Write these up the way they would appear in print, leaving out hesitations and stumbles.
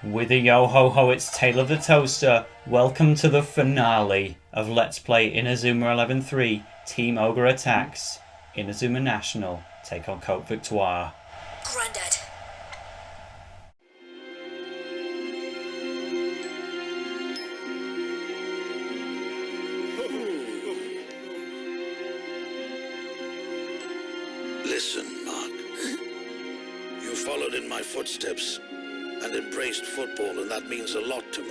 With a yo-ho-ho, it's Tale of the Toaster. Welcome to the finale of Let's Play Inazuma 11-3 Team Ogre Attacks. Inazuma National take on Côte-Victoire. Grandad. Listen, Mark. You followed in my footsteps and embraced football, and that means a lot to me.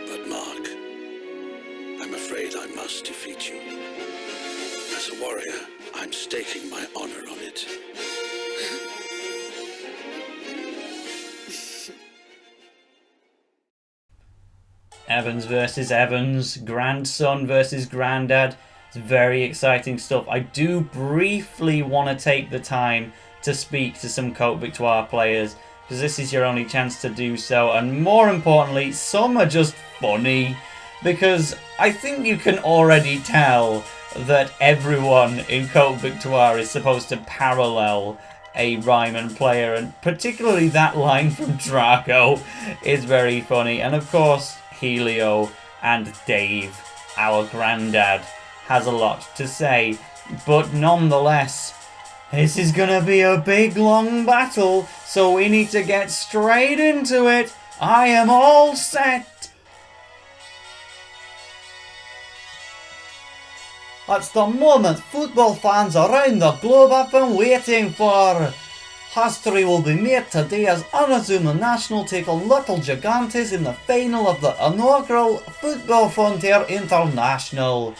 But Mark, I'm afraid I must defeat you. As a warrior, I'm staking my honor on it. Evans versus Evans, grandson versus granddad. It's very exciting stuff. I do briefly want to take the time to speak to some Côte-Victoire players, because this is your only chance to do so, and more importantly, some are just funny, because I think you can already tell that everyone in Côte-Victoire is supposed to parallel a Ryman player, and particularly that line from Drago is very funny. And of course, Helio and Dave, our granddad, has a lot to say, but nonetheless, this is gonna be a big long battle, so we need to get straight into it. I am all set. That's the moment football fans around the globe have been waiting for. History will be made today as Inazuma National take on Little Gigantes in the final of the inaugural Football Frontier International.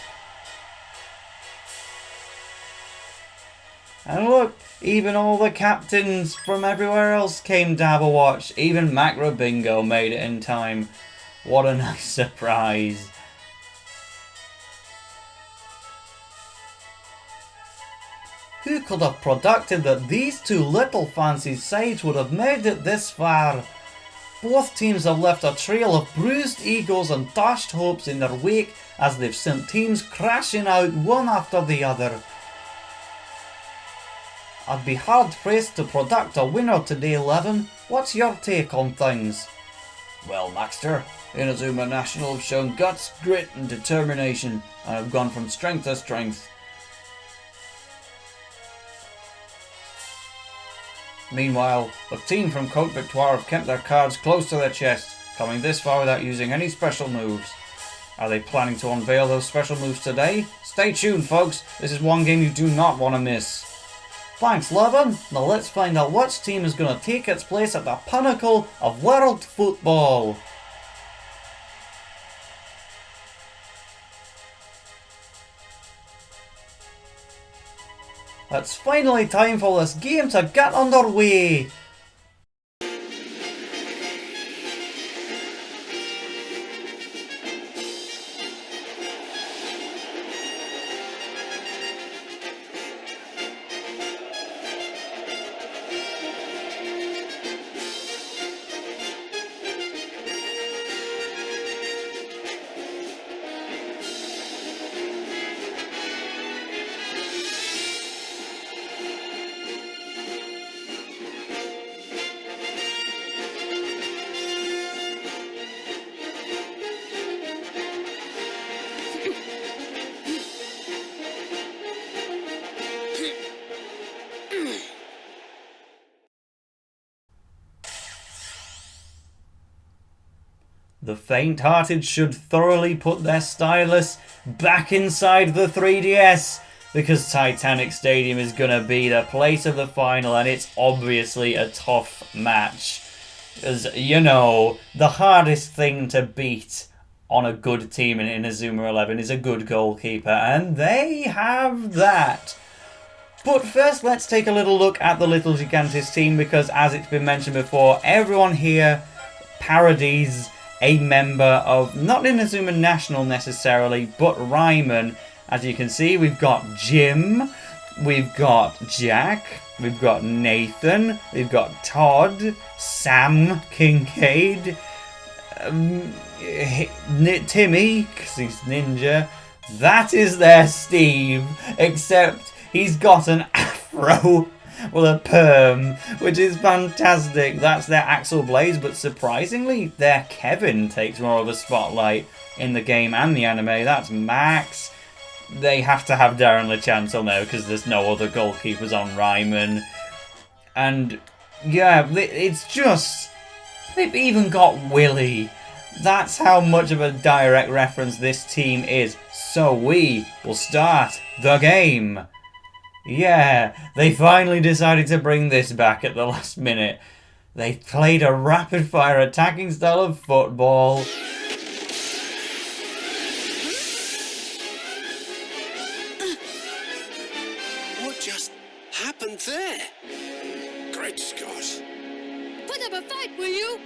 And look, even all the captains from everywhere else came to have a watch. Even Macro Bingo made it in time. What a nice surprise. Who could have predicted that these two little fancy sides would have made it this far? Both teams have left a trail of bruised egos and dashed hopes in their wake as they've sent teams crashing out one after the other. I'd be hard-pressed to predict a winner today, Eleven. What's your take on things? Well, Maxter, Inazuma National have shown guts, grit and determination, and have gone from strength to strength. Meanwhile, the team from Côte-Victoire have kept their cards close to their chest, coming this far without using any special moves. Are they planning to unveil those special moves today? Stay tuned, folks. This is one game you do not want to miss. Thanks, Levin. Now let's find out which team is going to take its place at the pinnacle of world football. It's finally time for this game to get underway. The faint-hearted should thoroughly put their stylus back inside the 3DS, because Titanic Stadium is going to be the place of the final, and it's obviously a tough match. As you know, the hardest thing to beat on a good team in Inazuma 11 is a good goalkeeper, and they have that. But first, let's take a little look at the Little Gigantes team, because as it's been mentioned before, everyone here parodies a member of, not Inazuma National necessarily, but Ryman. As you can see, we've got Jim, we've got Jack, we've got Nathan, we've got Todd, Sam Kincaid, Timmy, because he's ninja. That is their Steve, except he's got an afro Well, a perm, which is fantastic. That's their Axel Blaze, but surprisingly, their Kevin takes more of a spotlight in the game and the anime. That's Max. They have to have Darren LeChance on there because there's no other goalkeepers on Ryman. And yeah, it's just... They've even got Willy. That's how much of a direct reference this team is. So we will start the game. Yeah, they finally decided to bring this back at the last minute. They played a rapid-fire attacking style of football. What just happened there? Great Scott. Put up a fight, will you?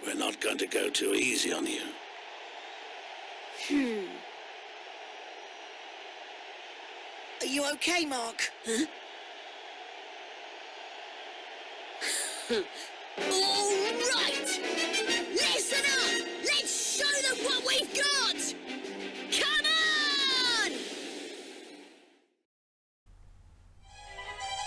We're not going to go too easy on you. Are you okay, Mark? Huh? All right! Listen up! Let's show them what we've got! Come on!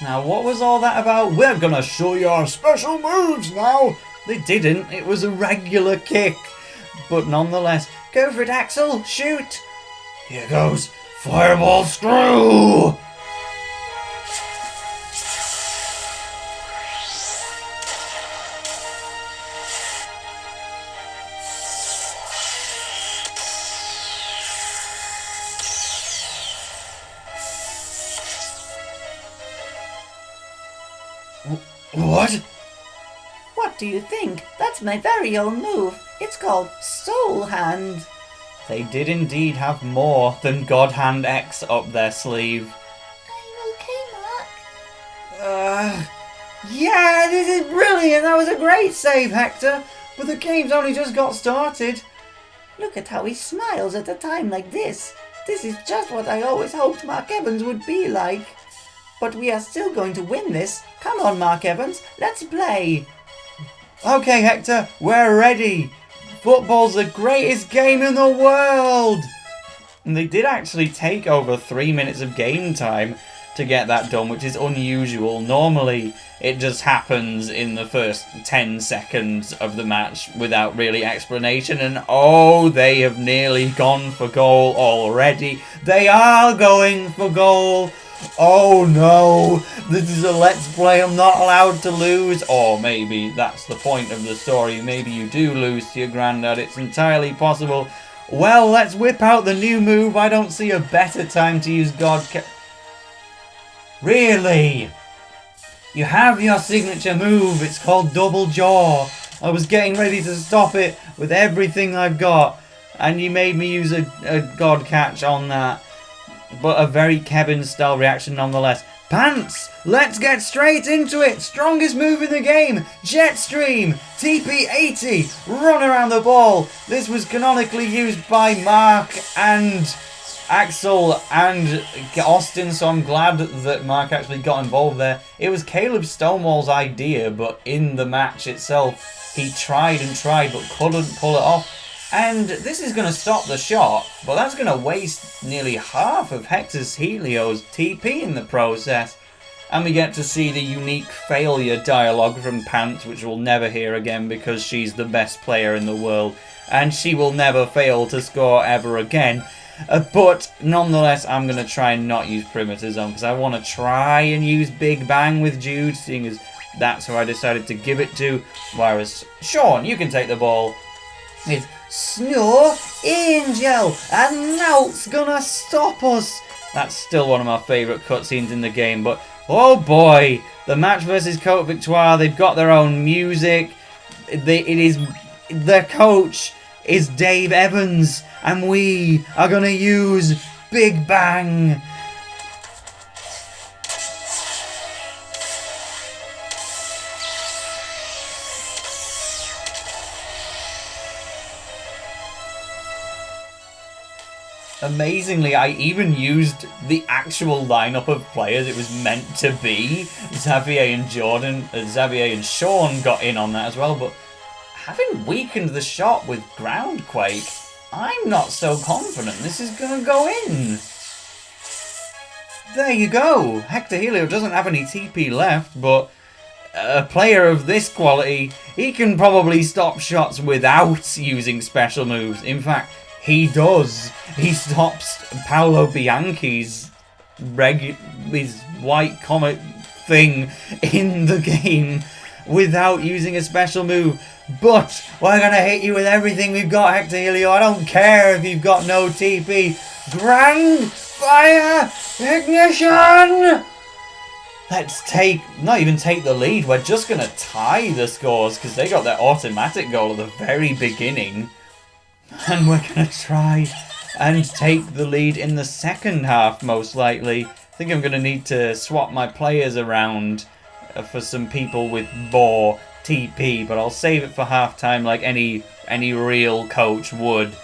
Now, what was all that about? We're gonna show you our special moves now! They didn't, it was a regular kick. But nonetheless, go for it, Axel, shoot! Here goes, fireball screw! What? What do you think? That's my very own move. It's called Soul Hand. They did indeed have more than God Hand X up their sleeve. Are you okay, Mark? Yeah, this is brilliant. That was a great save, Hector. But the game's only just got started. Look at how he smiles at a time like this. This is just what I always hoped Mark Evans would be like. But we are still going to win this. Come on, Mark Evans, let's play. Okay, Hector, we're ready. Football's the greatest game in the world. And they did actually take over 3 minutes of game time to get that done, which is unusual. Normally, it just happens in the first 10 seconds of the match without really explanation. And oh, they have nearly gone for goal already. They are going for goal. Oh no, this is a let's play, I'm not allowed to lose. Or maybe that's the point of the story. Maybe you do lose to your Grandad, it's entirely possible. Well, let's whip out the new move. I don't see a better time to use Really? You have your signature move, it's called Double Jaw. I was getting ready to stop it with everything I've got, and you made me use a God Catch on that. But a very Kevin-style reaction nonetheless. Pants! Let's get straight into it! Strongest move in the game! Jet Stream! TP80! Run around the ball! This was canonically used by Mark and Axel and Austin, so I'm glad that Mark actually got involved there. It was Caleb Stonewall's idea, but in the match itself, he tried and tried but couldn't pull it off. And this is going to stop the shot, but that's going to waste nearly half of Hector Helio's TP in the process. And we get to see the unique failure dialogue from Pants, which we'll never hear again because she's the best player in the world. And she will never fail to score ever again. But nonetheless, I'm going to try and not use Perimeter Zone because I want to try and use Big Bang with Jude, seeing as that's who I decided to give it to. Whereas, Sean, you can take the ball. It's Snow Angel, and now it's gonna stop us. That's still one of my favourite cutscenes in the game, but oh boy, the match versus Côte-Victoire, they've got their own music. Their coach is Dave Evans, and we are gonna use Big Bang. Amazingly, I even used the actual lineup of players it was meant to be. Xavier and Sean got in on that as well, but having weakened the shot with Groundquake, I'm not so confident this is going to go in. there you go. Hector Helio doesn't have any TP left, but a player of this quality, he can probably stop shots without using special moves. In fact, he does. He stops Paolo Bianchi's his white comet thing in the game without using a special move. But we're gonna hit you with everything we've got, Hector Helio. I don't care if you've got no TP. Grand fire ignition! Let's not even take the lead. We're just gonna tie the scores because they got their automatic goal at the very beginning. And we're gonna try and take the lead in the second half, most likely. I think I'm gonna need to swap my players around for some people with more TP, but I'll save it for halftime like any real coach would.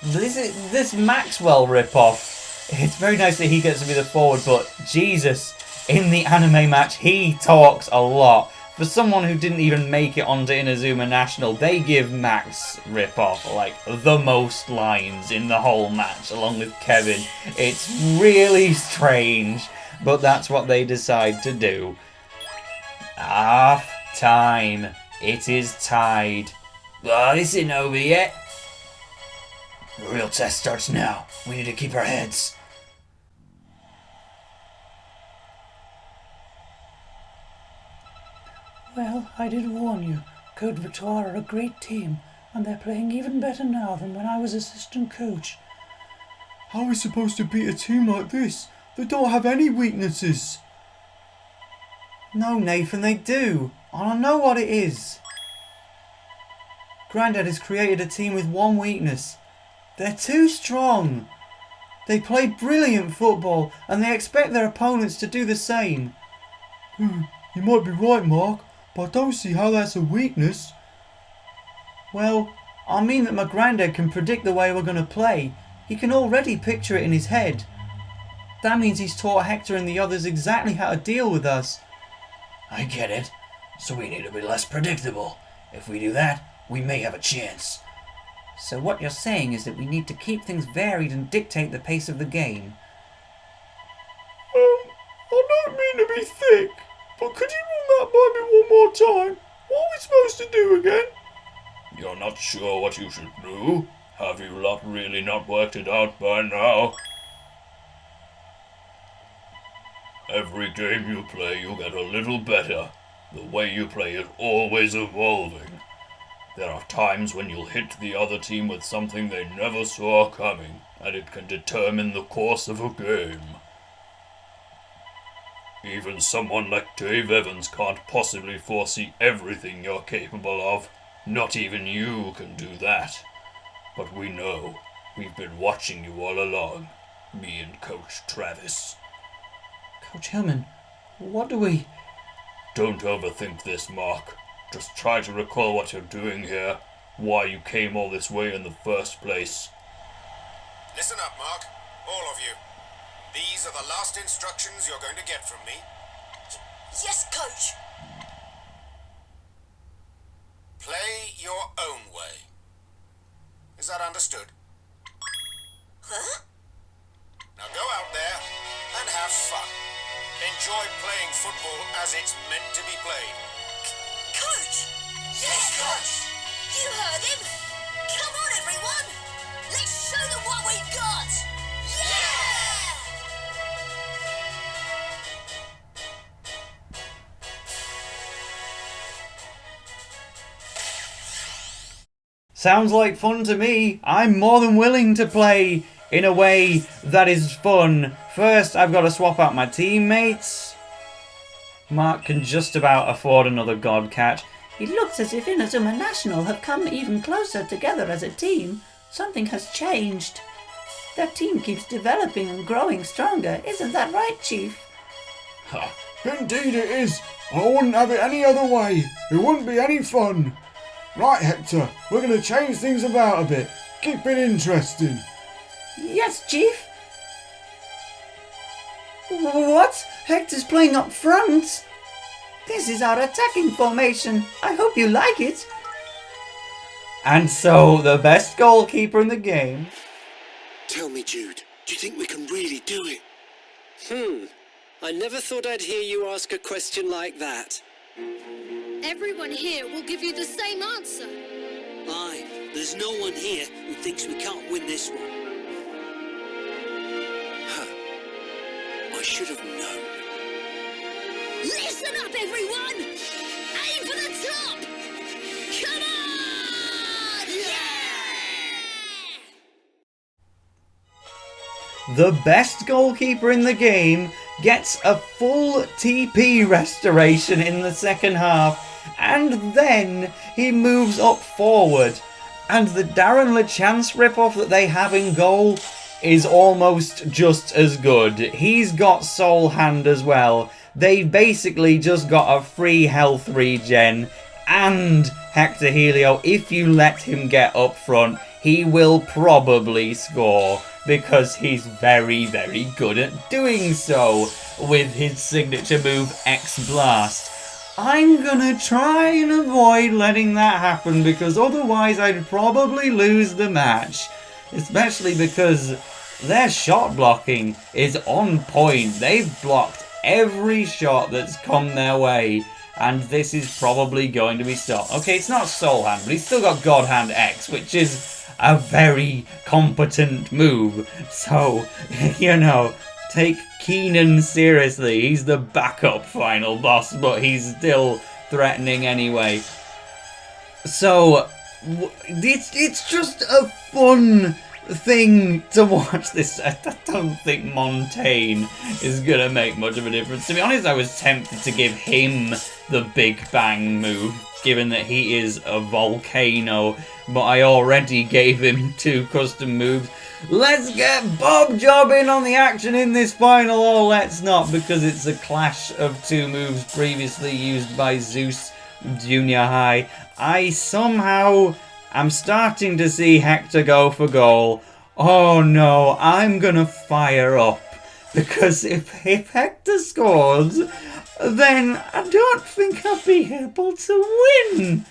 This Maxwell ripoff, it's very nice that he gets to be the forward, but Jesus, in the anime match he talks a lot. For someone who didn't even make it onto Inazuma National, they give Max ripoff like the most lines in the whole match, along with Kevin. It's really strange, but that's what they decide to do. Half time. It is tied. Oh, this isn't over yet. The real test starts now. We need to keep our heads. Well, I did warn you. Côte-Victoire are a great team, and they're playing even better now than when I was assistant coach. How are we supposed to beat a team like this? They don't have any weaknesses. No, Nathan, they do. I know what it is. Grandad has created a team with one weakness. They're too strong. They play brilliant football, and they expect their opponents to do the same. You might be right, Mark, but I don't see how that's a weakness. Well, I mean that my granddad can predict the way we're going to play. He can already picture it in his head. That means he's taught Hector and the others exactly how to deal with us. I get it. So we need to be less predictable. If we do that, we may have a chance. So what you're saying is that we need to keep things varied and dictate the pace of the game. I don't mean to be thick, but could you run that by me one more time? What are we supposed to do again? You're not sure what you should do? Have you lot really not worked it out by now? Every game you play, you get a little better. The way you play is always evolving. There are times when you'll hit the other team with something they never saw coming, and it can determine the course of a game. Even someone like Dave Evans can't possibly foresee everything you're capable of. Not even you can do that. But we know. We've been watching you all along. Me and Coach Travis. Coach Hillman, what do we... Don't overthink this, Mark. Just try to recall what you're doing here, why you came all this way in the first place. Listen up, Mark. All of you. These are the last instructions you're going to get from me. Yes, Coach. Play your own way. Is that understood? Huh? Now go out there and have fun. Enjoy playing football as it's meant to be played. Coach! Yes, Coach! You heard him! Come on, everyone! Let's show them what we've got! Yeah! Sounds like fun to me. I'm more than willing to play in a way that is fun. First, I've got to swap out my teammates. Mark can just about afford another god catch. It looks as if Inazuma National have come even closer together as a team. Something has changed. Their team keeps developing and growing stronger. Isn't that right, Chief? Ha! Indeed it is. I wouldn't have it any other way. It wouldn't be any fun. Right, Hector, we're going to change things about a bit. Keep it interesting. Yes, Chief. What? Hector's playing up front? This is our attacking formation. I hope you like it. And so, the best goalkeeper in the game. Tell me, Jude, do you think we can really do it? I never thought I'd hear you ask a question like that. Everyone here will give you the same answer. Aye, there's no one here who thinks we can't win this one. I should have known. Listen up, everyone! Aim for the top! Come on! Yeah! The best goalkeeper in the game gets a full TP restoration in the second half, and then he moves up forward. And the Darren LeChance ripoff that they have in goal is almost just as good. He's got Soul Hand as well. They basically just got a free health regen, and Hector Helio, if you let him get up front, he will probably score, because he's very, very good at doing so with his signature move X Blast. I'm gonna try and avoid letting that happen, because otherwise I'd probably lose the match. Especially because their shot blocking is on point. They've blocked every shot that's come their way, and this is probably going to be stopped. Okay, it's not Soul Hand, but he's still got God Hand X, which is a very competent move. So, you know, take Keenan seriously. He's the backup final boss, but he's still threatening anyway. So, it's just a fun thing to watch this. I don't think Montaigne is gonna make much of a difference. To be honest, I was tempted to give him the Big Bang move, given that he is a volcano, but I already gave him 2 custom moves. Let's get Bob Job in on the action in this final, or let's not, because it's a clash of 2 moves previously used by Zeus Junior High. I somehow am starting to see Hector go for goal. Oh no, I'm gonna fire up, because if Hector scores, then I don't think I'll be able to win.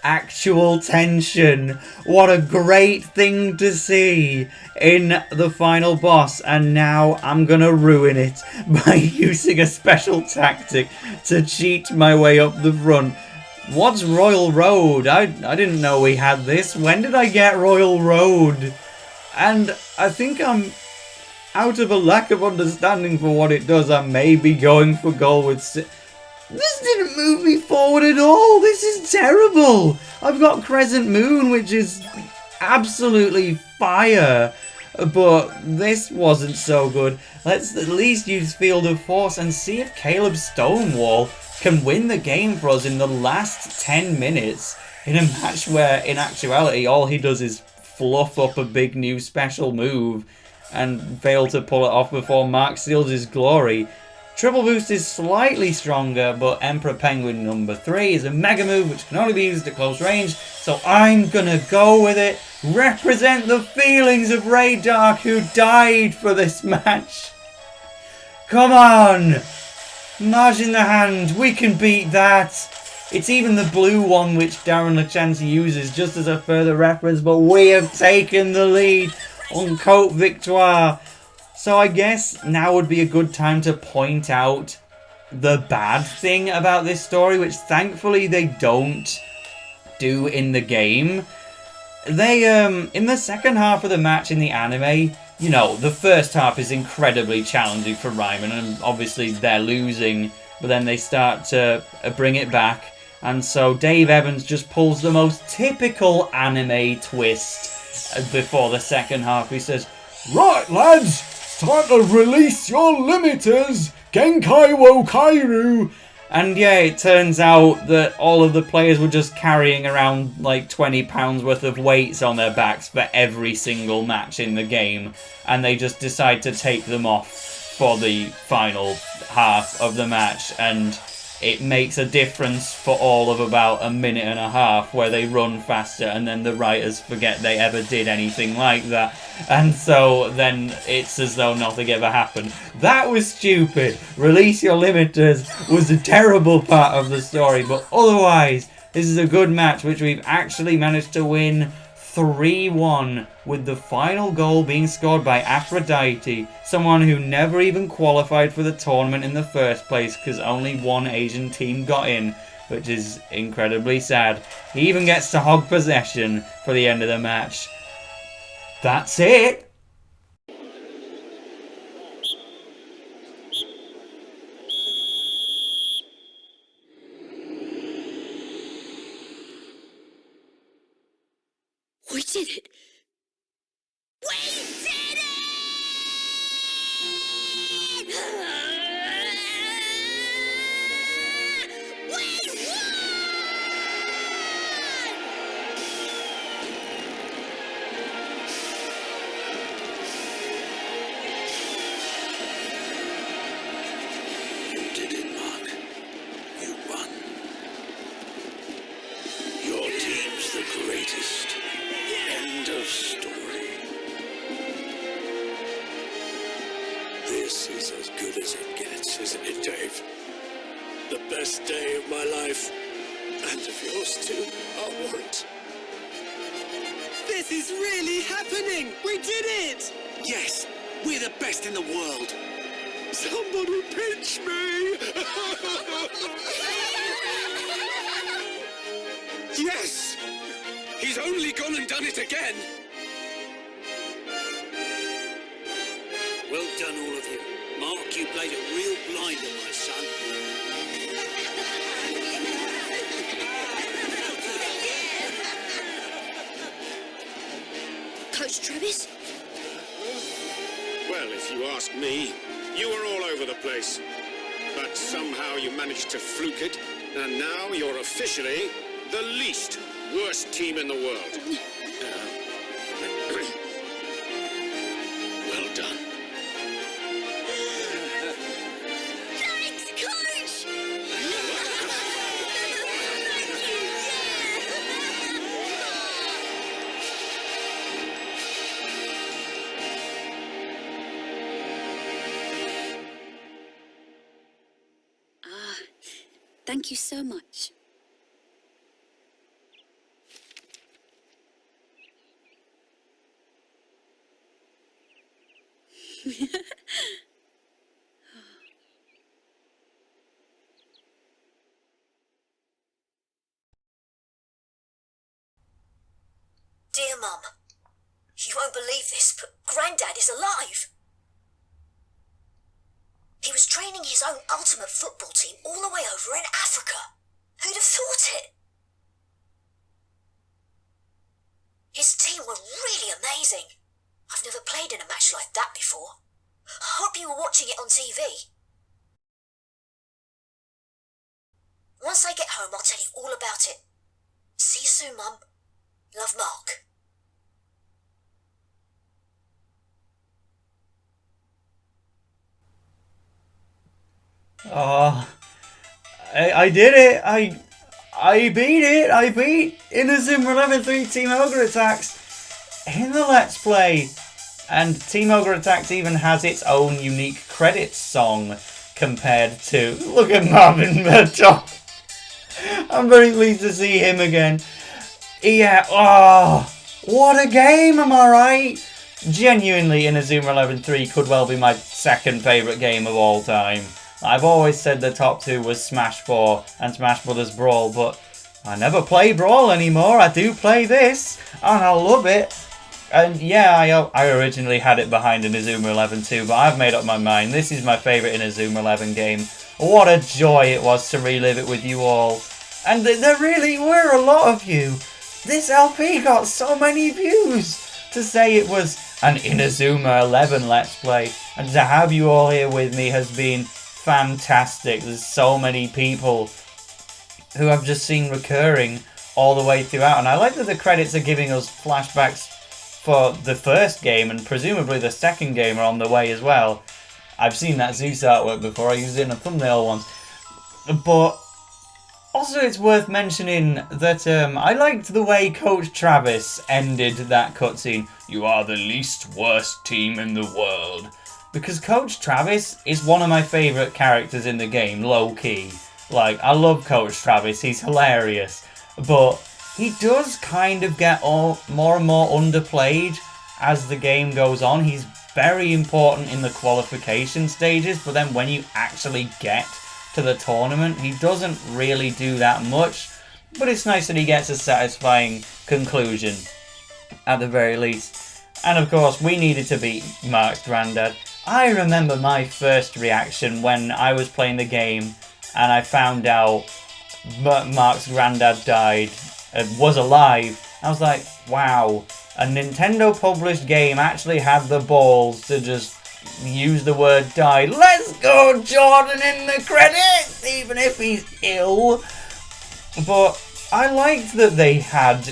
Actual tension. What a great thing to see in the final boss, and now I'm gonna ruin it by using a special tactic to cheat my way up the front. What's Royal Road? I didn't know we had this. When did I get Royal Road? And I think I'm, out of a lack of understanding for what it does, I may be going for goal with... This didn't move me forward at all. This is terrible. I've got Crescent Moon, which is absolutely fire. But this wasn't so good. Let's at least use Field of Force and see if Caleb Stonewall can win the game for us in the last 10 minutes. In a match where, in actuality, all he does is fluff up a big new special move and fail to pull it off before Mark seals his glory. Triple Boost is slightly stronger, but Emperor Penguin number 3 is a mega move which can only be used at close range, so I'm gonna go with it. Represent the feelings of Ray Dark, who died for this match. Come on! Majin The Hand, we can beat that. It's even the blue one which Darren LeChance uses just as a further reference, but we have taken the lead on Côte-Victoire. So I guess now would be a good time to point out the bad thing about this story, which thankfully they don't do in the game. They, in the second half of the match in the anime, you know, the first half is incredibly challenging for Ryman, and obviously they're losing, but then they start to bring it back. And so Dave Evans just pulls the most typical anime twist before the second half. He says, "Right, lads, it's time to release your limiters, Genkai wo Kairu." And yeah, it turns out that all of the players were just carrying around like 20 pounds worth of weights on their backs for every single match in the game. And they just decide to take them off for the final half of the match. And it makes a difference for all of about a minute and a half where they run faster and then the writers forget they ever did anything like that. And so then it's as though nothing ever happened. That was stupid. Release your limiters was a terrible part of the story, but otherwise, this is a good match which we've actually managed to win 3-1, with the final goal being scored by Aphrodite, someone who never even qualified for the tournament in the first place because only one Asian team got in, which is incredibly sad. He even gets to hog possession for the end of the match. That's it! We did it! We did it! We You did it, Mark. You won. Your team's the greatest. End of story. This is as good as it gets, isn't it, Dave? The best day of my life. And of yours too, I warrant. This is really happening! We did it! Yes, we're the best in the world. Somebody pinch me! Yes! He's only gone and done it again! Well done, all of you. Mark, you played a real blinder, my son. Coach Travis? Well, if you ask me, you were all over the place. But somehow you managed to fluke it, and now you're officially the least worst team in the world. Well done. Thanks, Coach! Thank you so much. Dear Mum, you won't believe this, but Grandad is alive. He was training his own ultimate football team all the way over in Africa. Who'd have thought it? His team were really amazing. I've never played in a match like that before. I hope you were watching it on TV. Once I get home, I'll tell you all about it. See you soon, Mum. Love, Mark. Oh, I did it. I beat it. I beat Inazuma 11 3 Team Ogre Attacks in the Let's Play. And Team Ogre Attacks even has its own unique credits song compared to... Look at Marvin Murdoch. I'm very pleased to see him again. Yeah, oh, what a game, am I right? Genuinely, Inazuma 11 3 could well be my second favourite game of all time. I've always said the top two was Smash 4 and Smash Brothers Brawl, but I never play Brawl anymore. I do play this, and I love it. And yeah, I originally had it behind Inazuma 11 too, but I've made up my mind. This is my favourite Inazuma 11 game. What a joy it was to relive it with you all. And there really were a lot of you. This LP got so many views. To say it was an Inazuma 11 Let's Play, and to have you all here with me has been fantastic. There's so many people who I've just seen recurring all the way throughout, and I like that the credits are giving us flashbacks for the first game, and presumably the second game are on the way as well. I've seen that Zeus artwork before. I used it in a thumbnail once. But also it's worth mentioning that I liked the way Coach Travis ended that cutscene. You are the least worst team in the world. Because Coach Travis is one of my favourite characters in the game, low-key. Like, I love Coach Travis, he's hilarious. But he does kind of get more and more underplayed as the game goes on. He's very important in the qualification stages, but then when you actually get to the tournament, he doesn't really do that much. But it's nice that he gets a satisfying conclusion, at the very least. And of course, we needed to beat Mark's Grandad. I remember my first reaction when I was playing the game and I found out Mark's Grandad died, was alive. I was like, wow, a Nintendo published game actually had the balls to just use the word died. Let's go Jordan in the credits, even if he's ill. But I liked that they had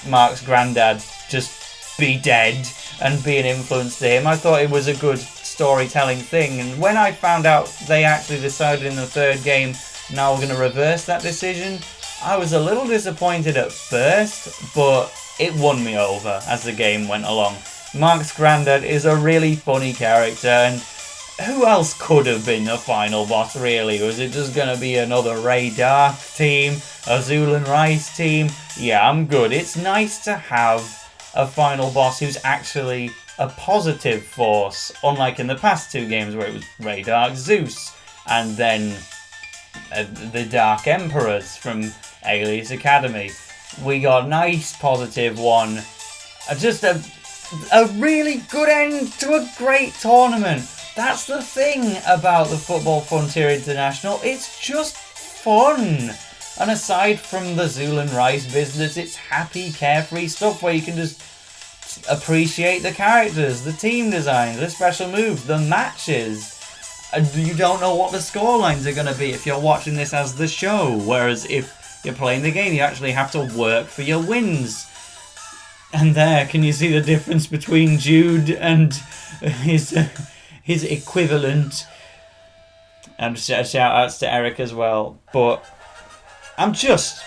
Mark's Grandad just be dead and be an influence to him. I thought it was a good storytelling thing, and when I found out they actually decided in the third game now we're going to reverse that decision, I was a little disappointed at first, but it won me over as the game went along. Mark's Grandad is a really funny character, and who else could have been the final boss, really? Was it just going to be another Ray Dark team? A Zulan Rice team? Yeah, I'm good. It's nice to have a final boss who's actually a positive force, unlike in the past two games where it was Ray Dark Zeus, and then the Dark Emperors from Alias Academy. We got a nice positive one. Just a really good end to a great tournament. That's the thing about the Football Frontier International. It's just fun. And aside from the Zulan Rice business, it's happy, carefree stuff where you can just appreciate the characters, the team designs, the special moves, the matches. And you don't know what the scorelines are going to be if you're watching this as the show. Whereas if you're playing the game, you actually have to work for your wins. And there, can you see the difference between Jude and his equivalent? And shout outs to Eric as well. But I'm just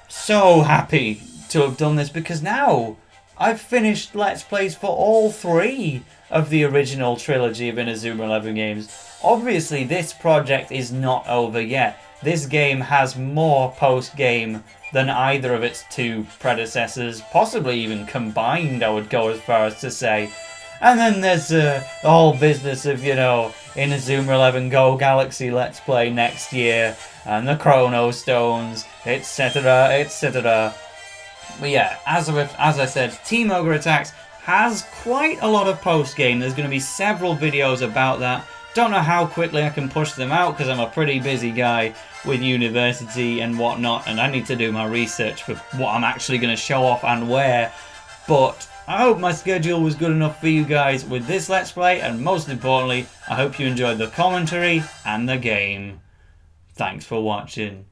so happy to have done this, because now I've finished Let's Plays for all three of the original trilogy of Inazuma 11 games. Obviously, this project is not over yet. This game has more post-game than either of its two predecessors, possibly even combined, I would go as far as to say. And then there's the whole business of, Inazuma 11 Go Galaxy Let's Play next year, and the Chrono Stones, etc., etc. But yeah, as I said, Team Ogre Attacks has quite a lot of post-game. There's going to be several videos about that. Don't know how quickly I can push them out, because I'm a pretty busy guy with university and whatnot, and I need to do my research for what I'm actually going to show off and where. But I hope my schedule was good enough for you guys with this Let's Play, and most importantly, I hope you enjoyed the commentary and the game. Thanks for watching.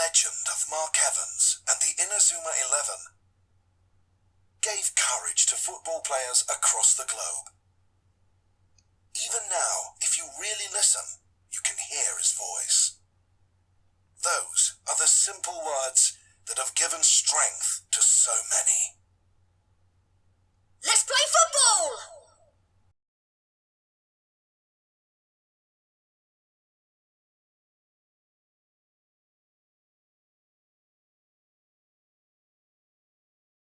legend of Mark Evans and the Inazuma 11 gave courage to football players across the globe. Even now, if you really listen, you can hear his voice. Those are the simple words that have given strength to so many.